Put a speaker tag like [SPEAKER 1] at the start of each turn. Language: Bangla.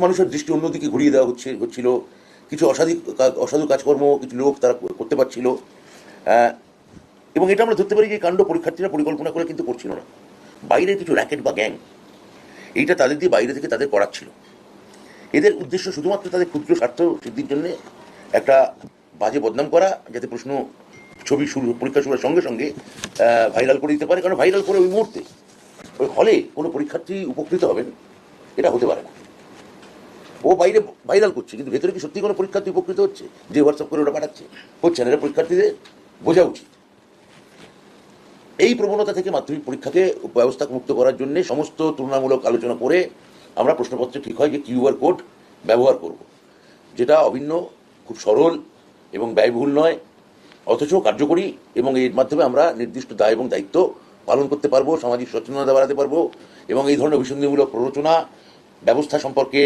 [SPEAKER 1] মানুষের দৃষ্টি অন্যদিকে ঘুরিয়ে দেওয়া হচ্ছিল, কিছু অসাধু কাজকর্ম কিছু লোক তারা করতে পারছিল। এবং এটা আমরা ধরতে পারি যে কাণ্ড পরীক্ষার্থীরা পরিকল্পনা করে কিন্তু করছিল না, বাইরের কিছু র্যাকেট বা গ্যাং এইটা তাদের দিয়ে বাইরে থেকে তাদের করাচ্ছিল। এদের উদ্দেশ্য শুধুমাত্র তাদের ক্ষুদ্র স্বার্থ সিদ্ধির জন্য একটা বাজে বদনাম করা, যাতে প্রশ্ন ছবি পরীক্ষা শুরুর সঙ্গে সঙ্গে ভাইরাল করে দিতে পারে। কারণ ভাইরাল করে ওই মুহূর্তে ওই হলে কোনো পরীক্ষার্থী উপকৃত হবেন এটা হতে পারে না। ও বাইরে ভাইরাল করছে, কিন্তু ভেতরে কি সত্যি কোনো পরীক্ষার্থী উপকৃত হচ্ছে? যে হোয়াটসঅ্যাপ করে ওটা পাঠাচ্ছে হচ্ছে না, এটা পরীক্ষার্থীদের বোঝা উচিত। এই প্রবণতা থেকে মাধ্যমিক পরীক্ষাকে ব্যবস্থা মুক্ত করার জন্য সমস্ত তুলনামূলক আলোচনা করে আমরা প্রশ্নপত্রে ঠিক হয় যে কিউআর কোড ব্যবহার করব, যেটা অভিন্ন, খুব সরল এবং ব্যয়বহুল নয়, অথচ কার্যকরী, এবং এর মাধ্যমে আমরা নির্দিষ্ট দায় এবং দায়িত্ব পালন করতে পারবো, সামাজিক সচেতনতা বাড়াতে পারবো এবং এই ধরনের অভিসন্ধিমূলক প্ররোচনা ব্যবস্থা সম্পর্কে